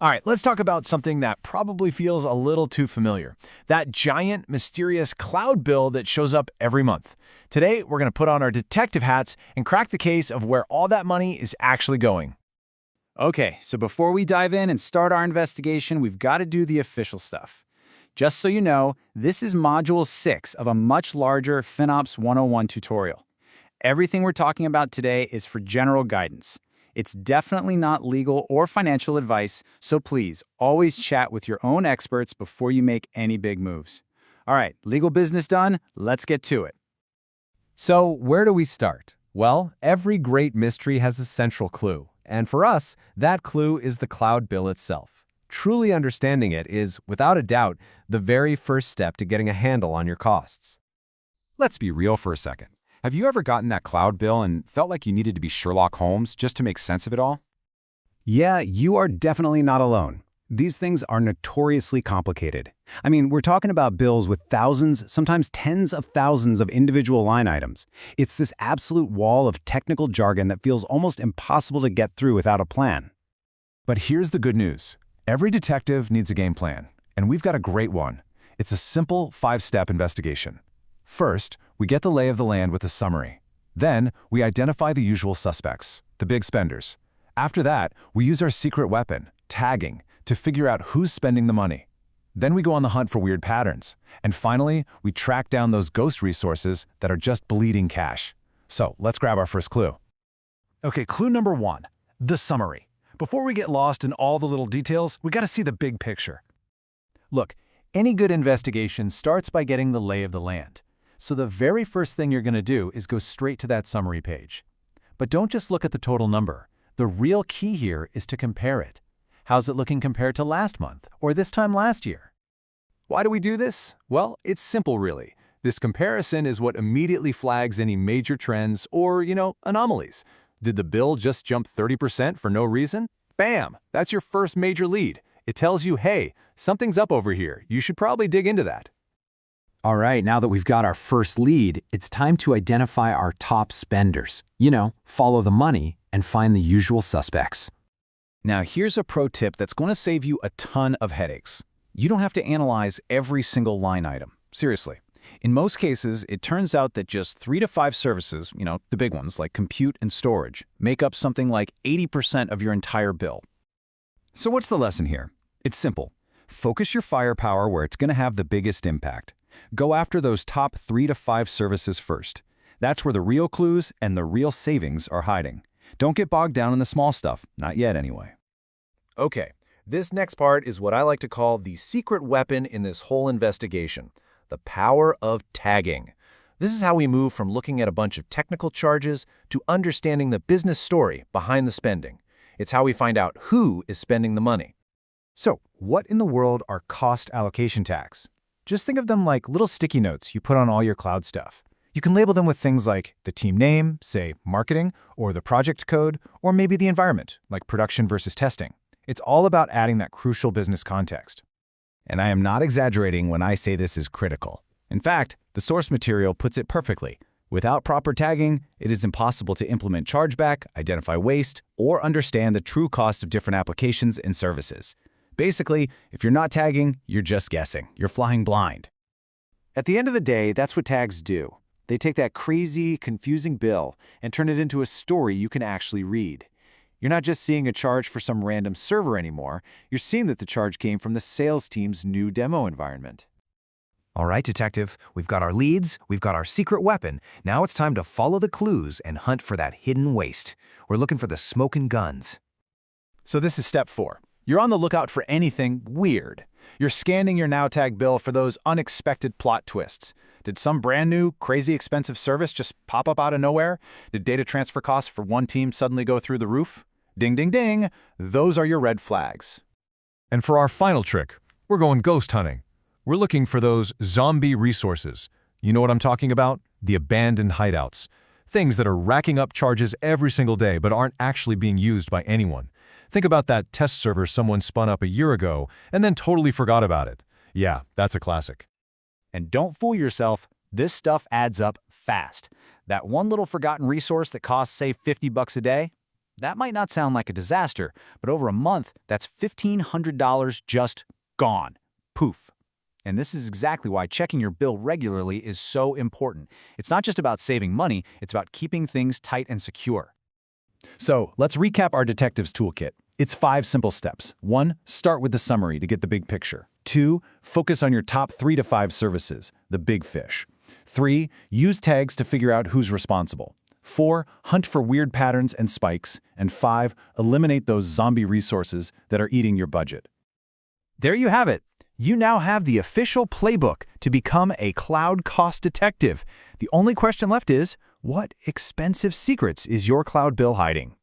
All right, let's talk about something that probably feels a little too familiar. That giant, mysterious cloud bill that shows up every month. Today, we're going to put on our detective hats and crack the case of where all that money is actually going. Okay, so before we dive in and start our investigation, we've got to do the official stuff. Just so you know, this is Module 6 of a much larger FinOps 101 tutorial. Everything we're talking about today is for general guidance. It's definitely not legal or financial advice, so please always chat with your own experts before you make any big moves. All right, legal business done, let's get to it. So, where do we start? Well, every great mystery has a central clue, and for us, that clue is the cloud bill itself. Truly understanding it is, without a doubt, the very first step to getting a handle on your costs. Let's be real for a second. Have you ever gotten that cloud bill and felt like you needed to be Sherlock Holmes just to make sense of it all? Yeah, you are definitely not alone. These things are notoriously complicated. I mean, we're talking about bills with thousands, sometimes tens of thousands of individual line items. It's this absolute wall of technical jargon that feels almost impossible to get through without a plan. But here's the good news. Every detective needs a game plan, and we've got a great one. It's a simple 5-step investigation. First, we get the lay of the land with a summary. Then, we identify the usual suspects, the big spenders. After that, we use our secret weapon, tagging, to figure out who's spending the money. Then we go on the hunt for weird patterns. And finally, we track down those ghost resources that are just bleeding cash. So, let's grab our first clue. Okay, clue number 1, the summary. Before we get lost in all the little details, we got to see the big picture. Look, any good investigation starts by getting the lay of the land. So the very first thing you're going to do is go straight to that summary page. But don't just look at the total number. The real key here is to compare it. How's it looking compared to last month or this time last year? Why do we do this? Well, it's simple really. This comparison is what immediately flags any major trends or, anomalies. Did the bill just jump 30% for no reason? Bam! That's your first major lead. It tells you, hey, something's up over here. You should probably dig into that. All right, now that we've got our first lead, it's time to identify our top spenders. Follow the money and find the usual suspects. Now, here's a pro tip that's going to save you a ton of headaches. You don't have to analyze every single line item. Seriously. In most cases, it turns out that just 3 to 5 services, the big ones like compute and storage, make up something like 80% of your entire bill. So what's the lesson here? It's simple. Focus your firepower where it's going to have the biggest impact. Go after those top 3 to 5 services first. That's where the real clues and the real savings are hiding. Don't get bogged down in the small stuff, not yet anyway. Okay, this next part is what I like to call the secret weapon in this whole investigation, the power of tagging. This is how we move from looking at a bunch of technical charges to understanding the business story behind the spending. It's how we find out who is spending the money. So, what in the world are cost allocation tags? Just think of them like little sticky notes you put on all your cloud stuff. You can label them with things like the team name, say marketing, or the project code, or maybe the environment, like production versus testing. It's all about adding that crucial business context. And I am not exaggerating when I say this is critical. In fact, the source material puts it perfectly. Without proper tagging, it is impossible to implement chargeback, identify waste, or understand the true cost of different applications and services. Basically, if you're not tagging, you're just guessing. You're flying blind. At the end of the day, that's what tags do. They take that crazy, confusing bill and turn it into a story you can actually read. You're not just seeing a charge for some random server anymore. You're seeing that the charge came from the sales team's new demo environment. All right, detective, we've got our leads, we've got our secret weapon. Now it's time to follow the clues and hunt for that hidden waste. We're looking for the smoking guns. So this is step 4. You're on the lookout for anything weird. You're scanning your now tag bill for those unexpected plot twists. Did some brand new, crazy expensive service just pop up out of nowhere? Did data transfer costs for one team suddenly go through the roof? Ding, ding, ding. Those are your red flags. And for our final trick, we're going ghost hunting. We're looking for those zombie resources. You know what I'm talking about? The abandoned hideouts. Things that are racking up charges every single day but aren't actually being used by anyone. Think about that test server someone spun up a year ago and then totally forgot about it. Yeah, that's a classic. And don't fool yourself, this stuff adds up fast. That one little forgotten resource that costs, say, $50 a day, That might not sound like a disaster, but over a month, that's $1,500 just gone. Poof. And this is exactly why checking your bill regularly is so important. It's not just about saving money, it's about keeping things tight and secure. So let's recap our detective's toolkit. It's 5 simple steps. 1. Start with the summary to get the big picture. 2. Focus on your top 3 to 5 services, the big fish. 3. Use tags to figure out who's responsible. 4. Hunt for weird patterns and spikes. And 5. Eliminate those zombie resources that are eating your budget. There you have it. You now have the official playbook to become a cloud cost detective. The only question left is, what expensive secrets is your cloud bill hiding?